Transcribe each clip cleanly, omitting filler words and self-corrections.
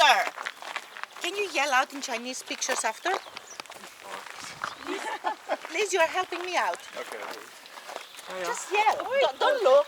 after. Can you yell out in Chinese pictures after? Please, you are helping me out. Okay. Just yell. Don't look.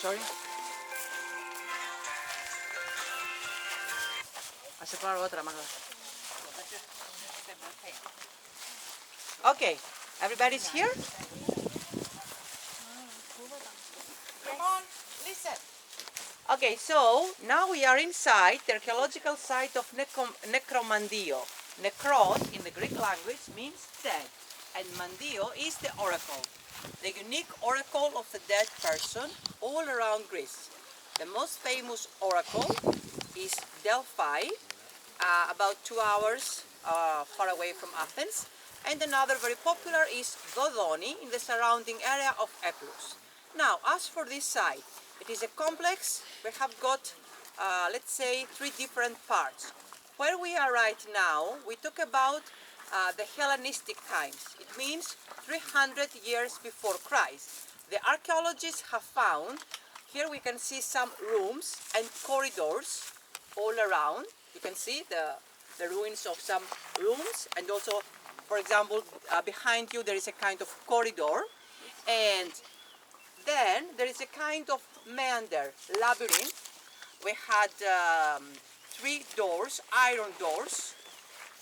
Sorry? A separar otra, Magda. Okay, everybody's here? Come on, listen. Okay, so now we are inside the archaeological site of Nekromanteion. Nekros in the Greek language means dead, and Mandio is the oracle, the unique oracle of the dead person all around Greece. The most famous oracle is Delphi, about 2 hours far away from Athens, and another very popular is Dodoni in the surrounding area of Epirus. Now, as for this site, it is a complex. We have got, let's say, 3 different parts. Where we are right now, we talk about the Hellenistic times. It means 300 years before Christ. The archaeologists have found, here we can see some rooms and corridors all around. You can see the ruins of some rooms, and also, for example, behind you there is a kind of corridor, and then there is a kind of meander, labyrinth. We had 3 doors, iron doors,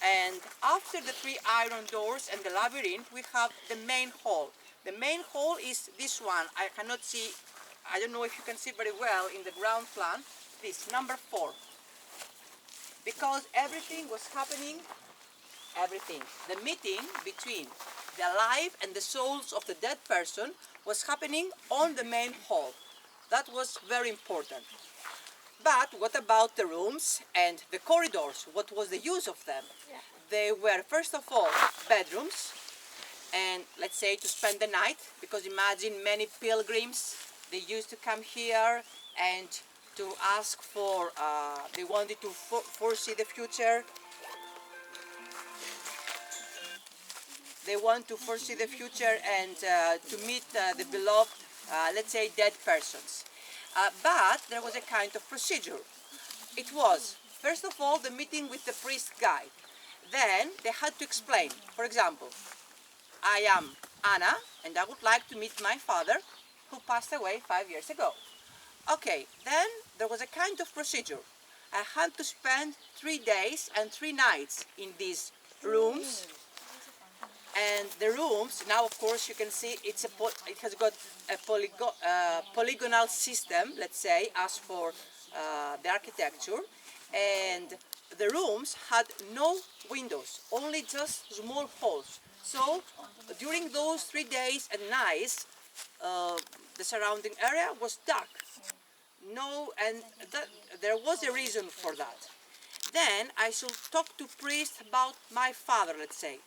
and after the 3 iron doors and the labyrinth we have the main hall. The main hall is this one. I cannot see, I don't know if you can see very well in the ground plan, this number 4. Because everything was happening, the meeting between the life and the souls of the dead person was happening on the main hall. That was very important. But what about the rooms and the corridors? What was the use of them? Yeah. They were, first of all, bedrooms, and let's say to spend the night, because imagine many pilgrims, they used to come here and to ask for, they wanted to foresee the future. They want to foresee the future and to meet the beloved, let's say, dead persons. But there was a kind of procedure. It was, first of all, the meeting with the priest guide. Then they had to explain, for example, I am Anna and I would like to meet my father who passed away 5 years ago. Okay, then there was a kind of procedure. I had to spend 3 days and 3 nights in these rooms And the rooms, now of course you can see it has got a polygonal system, let's say, as for the architecture. And the rooms had no windows, only just small holes. So during those 3 days and nights, the surrounding area was dark. And there was a reason for that. Then I should talk to priest about my father, let's say.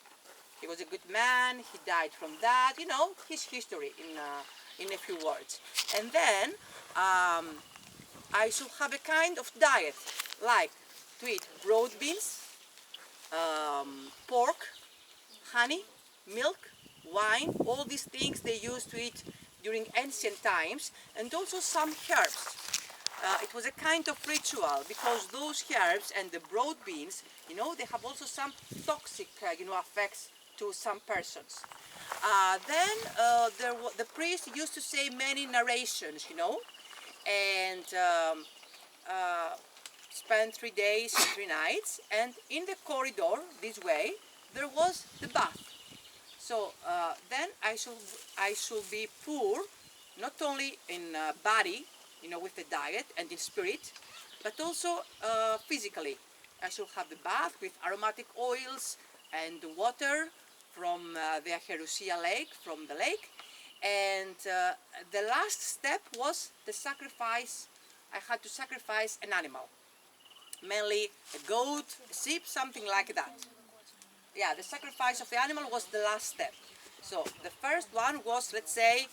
He was a good man, he died from that, his history in a few words. And then I should have a kind of diet, like to eat broad beans, pork, honey, milk, wine, all these things they used to eat during ancient times, and also some herbs. It was a kind of ritual because those herbs and the broad beans, they have also some toxic, effects to some persons. Then the priest used to say many narrations, and spent 3 days and 3 nights. And in the corridor, this way, there was the bath. So then I should be poor, not only in body, with the diet and in spirit, but also physically. I should have the bath with aromatic oils and water from the Acherusia lake, from the lake. And the last step was the sacrifice. I had to sacrifice an animal, mainly a goat, a sheep, something like that. Yeah, the sacrifice of the animal was the last step. So the first one was, let's say,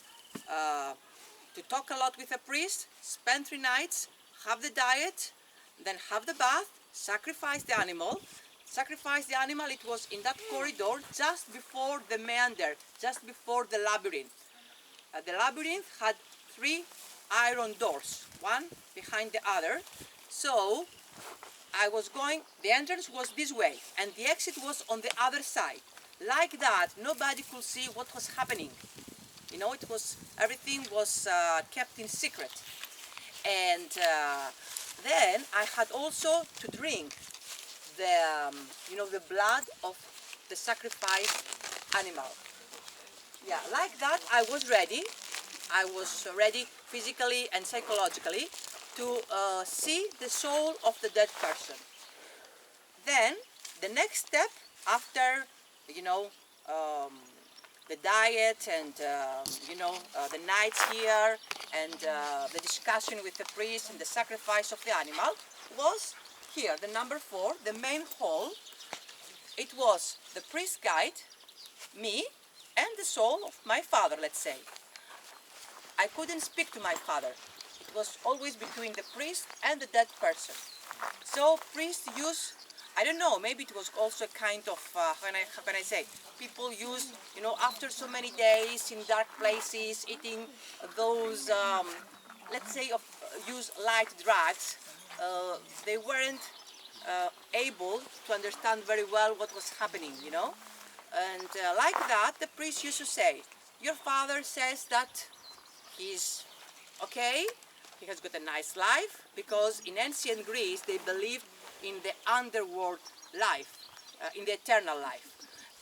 to talk a lot with a priest, spend 3 nights, have the diet, then have the bath, sacrifice the animal. Sacrifice the animal, it was in that corridor just before the meander, just before the labyrinth. The labyrinth had 3 iron doors, one behind the other. So the entrance was this way, and the exit was on the other side. Like that, nobody could see what was happening. Everything was kept in secret. And then I had also to drink the blood of the sacrificed animal. Yeah, like that I was ready. I was ready physically and psychologically to see the soul of the dead person. Then the next step after, the diet and, the nights here and the discussion with the priest and the sacrifice of the animal was here, the number 4, the main hall. It was the priest guide, me, and the soul of my father, let's say. I couldn't speak to my father. It was always between the priest and the dead person. So priests use, I don't know, maybe it was also a kind of, how can I say, people use, after so many days in dark places, eating those, let's say, use light drugs, they weren't able to understand very well what was happening, And like that, the priest used to say, your father says that he's okay, he has got a nice life, because in ancient Greece they believed in the underworld life, in the eternal life.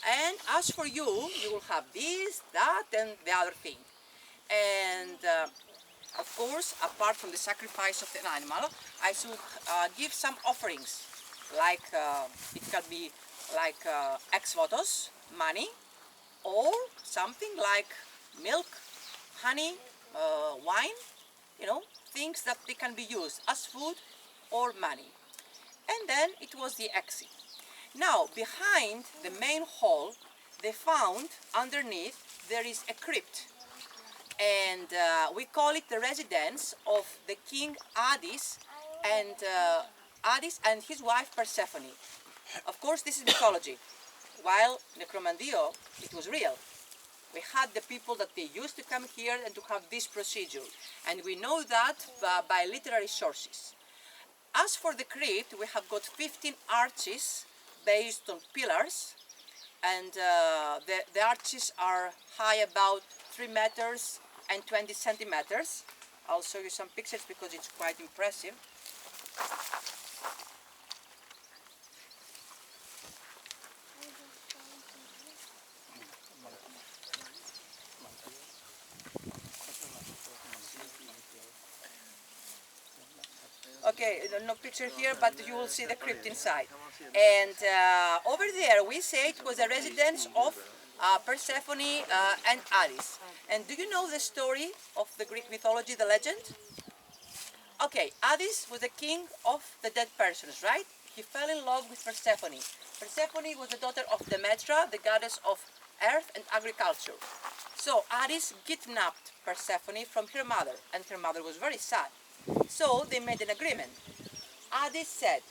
And as for you, you will have this, that, and the other thing. And of course, apart from the sacrifice of an animal, I should give some offerings, like it can be like ex votos, money, or something like milk, honey, wine, things that they can be used as food or money. And then it was the exit. Now, behind the main hall, they found underneath there is a crypt. And we call it the residence of the king Hades and his wife Persephone. Of course, this is mythology. While Nekromanteion, it was real. We had the people that they used to come here and to have this procedure. And we know that by literary sources. As for the crypt, we have got 15 arches based on pillars. And the arches are high about 3 meters and 20 centimeters. I'll show you some pictures because it's quite impressive. Okay, no picture here, but you will see the crypt inside. And over there, we say it was a residence of Persephone and Hades. And do you know the story of the Greek mythology, the legend? Okay, Hades was the king of the dead persons, right? He fell in love with Persephone. Persephone was the daughter of Demetra, the goddess of earth and agriculture. So Hades kidnapped Persephone from her mother, and her mother was very sad. So they made an agreement. Hades said,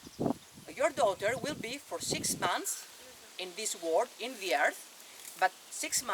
your daughter will be for 6 months in this world, in the earth, but 6 months